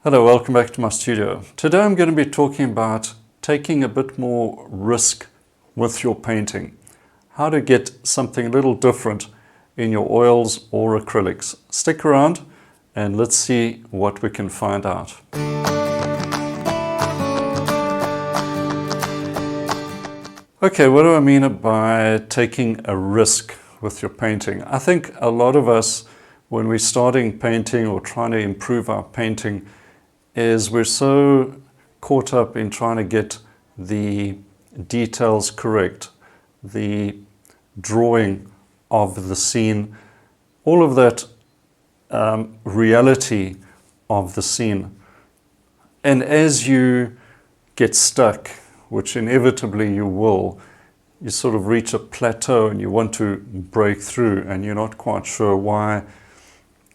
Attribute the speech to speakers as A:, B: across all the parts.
A: Hello, welcome back to my studio. Today I'm going to be talking about taking a bit more risk with your painting. How to get something a little different in your oils or acrylics. Stick around and let's see what we can find out. Okay, what do I mean by taking a risk with your painting? I think a lot of us, when we're starting painting or trying to improve our painting, is we're so caught up in trying to get the details correct, the drawing of the scene, all of that reality of the scene. And as you get stuck, which inevitably you will, you sort of reach a plateau and you want to break through and you're not quite sure why.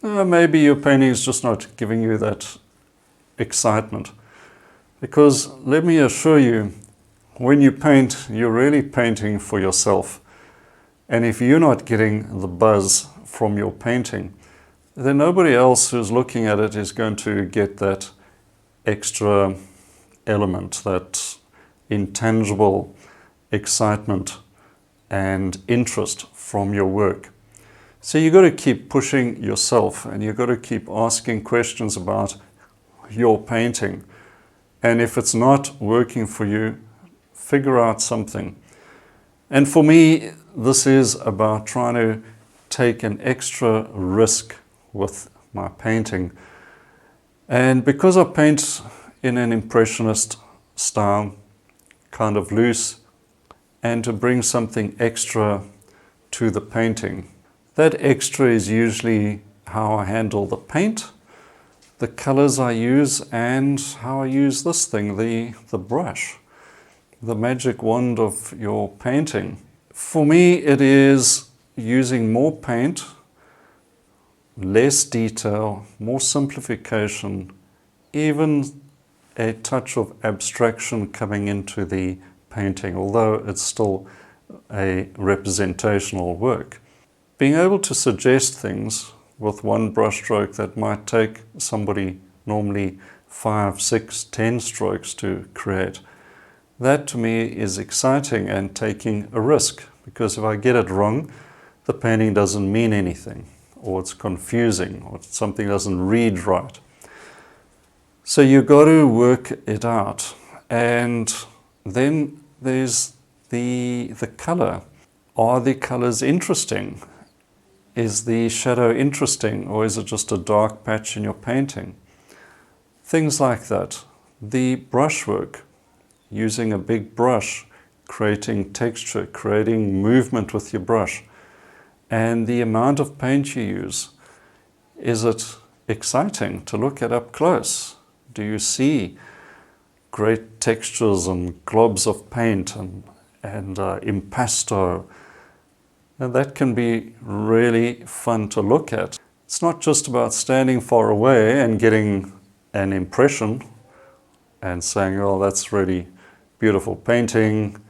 A: Maybe your painting is just not giving you that excitement. Because let me assure you, when you paint, you're really painting for yourself. And if you're not getting the buzz from your painting, then nobody else who's looking at it is going to get that extra element, that intangible excitement and interest from your work. So you've got to keep pushing yourself and you've got to keep asking questions about your painting. And if it's not working for you, figure out something. And for me, this is about trying to take an extra risk with my painting. And because I paint in an impressionist style, kind of loose, and to bring something extra to the painting. That extra is usually how I handle the paint, the colors I use, and how I use this thing, the brush, the magic wand of your painting. For me, it is using more paint, less detail, more simplification, even a touch of abstraction coming into the painting, although it's still a representational work. Being able to suggest things with one brushstroke that might take somebody normally 5, 6, 10 strokes to create, that to me is exciting and taking a risk, because if I get it wrong, the painting doesn't mean anything, or it's confusing, or something doesn't read right. So you've got to work it out. And then there's the color. Are the colors interesting? Is the shadow interesting, or is it just a dark patch in your painting? Things like that. The brushwork, using a big brush, creating texture, creating movement with your brush, and the amount of paint you use. Is it exciting to look at up close? Do you see great textures and globs of paint and impasto? And that can be really fun to look at. It's not just about standing far away and getting an impression and saying, oh, that's really beautiful painting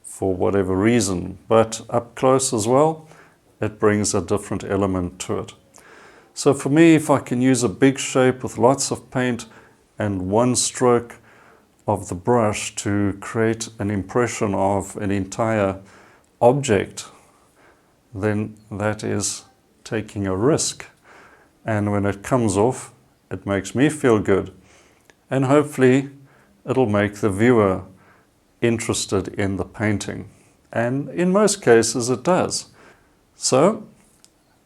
A: for whatever reason. But up close as well, it brings a different element to it. So for me, if I can use a big shape with lots of paint and one stroke of the brush to create an impression of an entire object, then that is taking a risk. And when it comes off, it makes me feel good. And hopefully it'll make the viewer interested in the painting. And in most cases it does. So,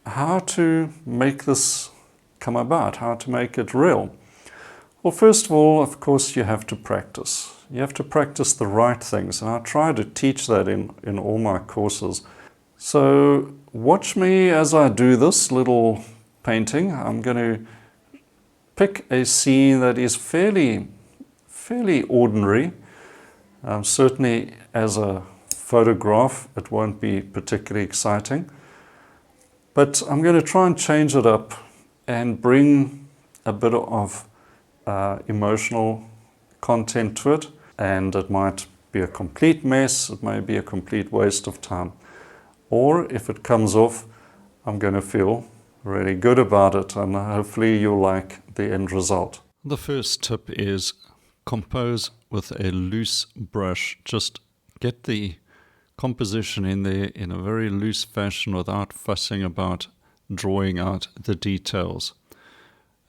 A: how to make this come about? How to make it real? Well, first of all, of course, you have to practice. You have to practice the right things. And I try to teach that in all my courses. So watch me as I do this little painting. I'm going to pick a scene that is fairly ordinary. Certainly as a photograph, it won't be particularly exciting. But I'm going to try and change it up and bring a bit of emotional content to it. And it might be a complete mess. It may be a complete waste of time. Or if it comes off, I'm going to feel really good about it, and hopefully you'll like the end result. The first tip is compose with a loose brush. Just get the composition in there in a very loose fashion without fussing about drawing out the details.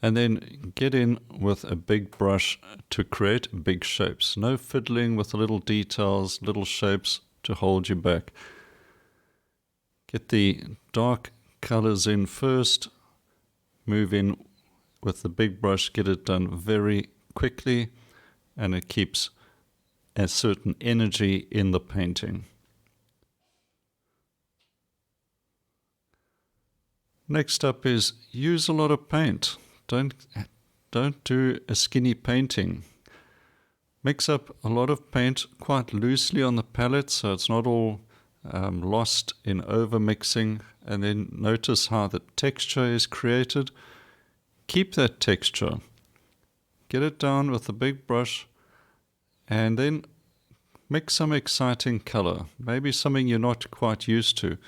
A: And then get in with a big brush to create big shapes. No fiddling with the little details, little shapes to hold you back. Get the dark colors in first, move in with the big brush, get it done very quickly, and it keeps a certain energy in the painting. Next up is use a lot of paint. Don't do a skinny painting. Mix up a lot of paint quite loosely on the palette so it's not all lost in over mixing, and then notice how the texture is created. Keep that texture. Get it down with a big brush and then mix some exciting color, maybe something you're not quite used to.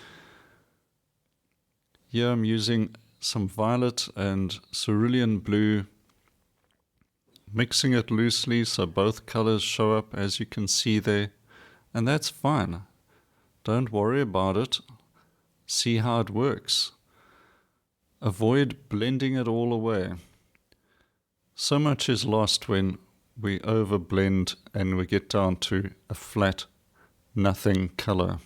A: Here I'm using some violet and cerulean blue, mixing it loosely so both colors show up as you can see there, and that's fine. Don't worry about it. See how it works. Avoid blending it all away. So much is lost when we overblend and we get down to a flat, nothing color.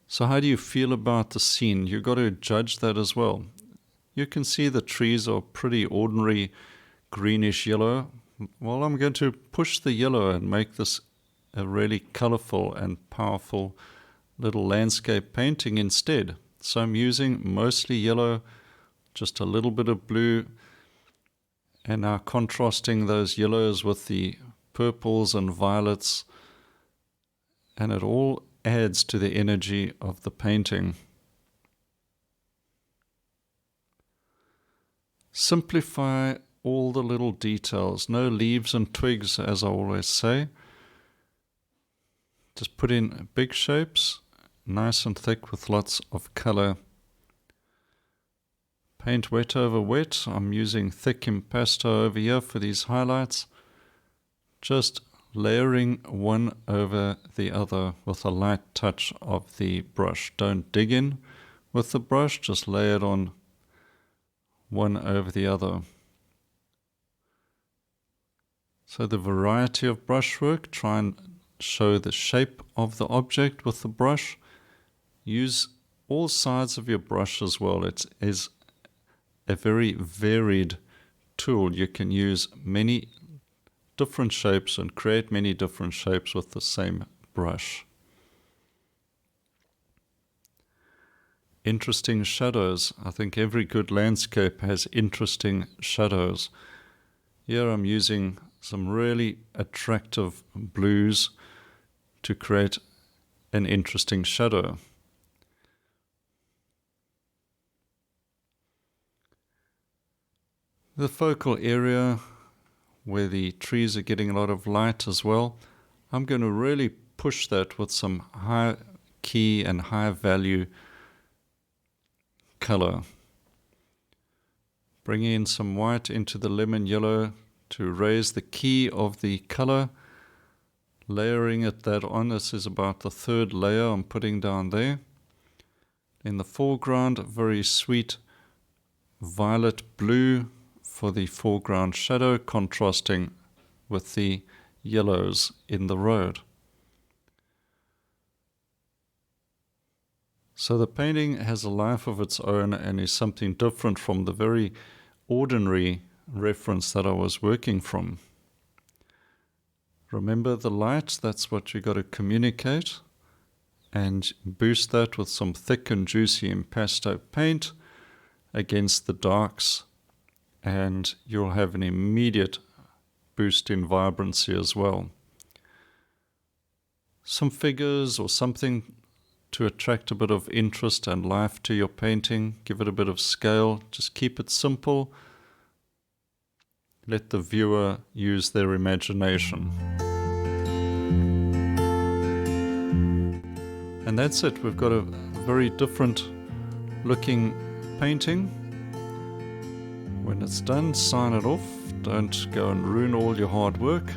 A: So how do you feel about the scene? You've got to judge that as well. You can see the trees are pretty ordinary greenish yellow. Well, I'm going to push the yellow and make this a really colorful and powerful little landscape painting instead. So I'm using mostly yellow, just a little bit of blue, and now contrasting those yellows with the purples and violets, and it all adds to the energy of the painting. Simplify all the little details. No leaves and twigs, as I always say. Just put in big shapes, nice and thick with lots of color. Paint wet over wet. I'm using thick impasto over here for these highlights. Just layering one over the other with a light touch of the brush. Don't dig in with the brush, just lay it on one over the other. So the variety of brushwork, try and show the shape of the object with the brush. Use all sides of your brush as well. It is a very varied tool. You can use many different shapes and create many different shapes with the same brush. Interesting shadows. I think every good landscape has interesting shadows. Here I'm using some really attractive blues to create an interesting shadow. The focal area where the trees are getting a lot of light as well, I'm going to really push that with some high key and high value color. Bring in some white into the lemon yellow to raise the key of the color. Layering that on. This is about the third layer I'm putting down there. In the foreground, very sweet violet blue for the foreground shadow, contrasting with the yellows in the road. So the painting has a life of its own and is something different from the very ordinary reference that I was working from. Remember the light, that's what you got to communicate, and boost that with some thick and juicy impasto paint against the darks, and you'll have an immediate boost in vibrancy as well. Some figures or something to attract a bit of interest and life to your painting. Give it a bit of scale. Just keep it simple. Let the viewer use their imagination. And that's it. We've got a very different looking painting. When it's done, sign it off, Don't go and ruin all your hard work.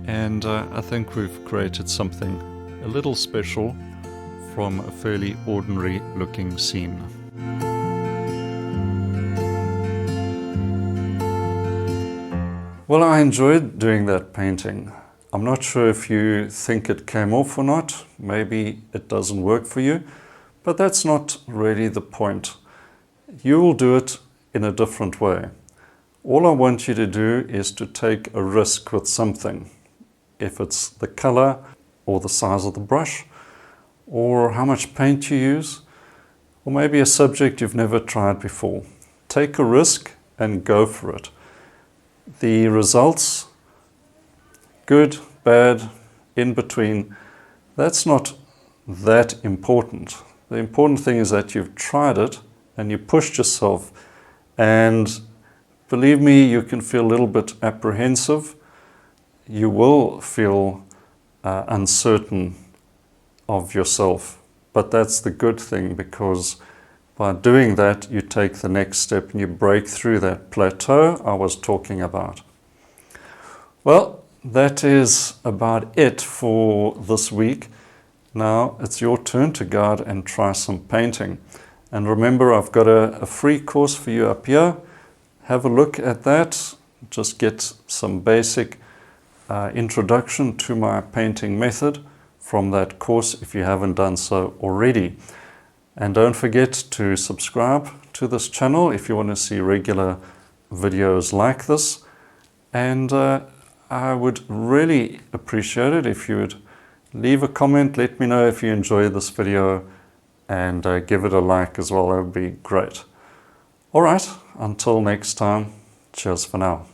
A: And I think we've created something a little special from a fairly ordinary looking scene. Well, I enjoyed doing that painting. I'm not sure if you think it came off or not. Maybe it doesn't work for you, but that's not really the point. You will do it in a different way. All I want you to do is to take a risk with something. If it's the color or the size of the brush or how much paint you use, or maybe a subject you've never tried before. Take a risk and go for it. The results, good, bad, in between, that's not that important. The important thing is that you've tried it and you pushed yourself, and believe me, you can feel a little bit apprehensive. You will feel uncertain of yourself, but that's the good thing, because by doing that you take the next step and you break through that plateau I was talking about. Well, that is about it for this week. Now it's your turn to go out and try some painting. And remember, I've got a free course for you up here. Have a look at that. Just get some basic introduction to my painting method from that course if you haven't done so already. And don't forget to subscribe to this channel if you want to see regular videos like this. And I would really appreciate it if you would leave a comment. Let me know if you enjoyed this video, and give it a like as well. That would be great. All right, until next time, cheers for now.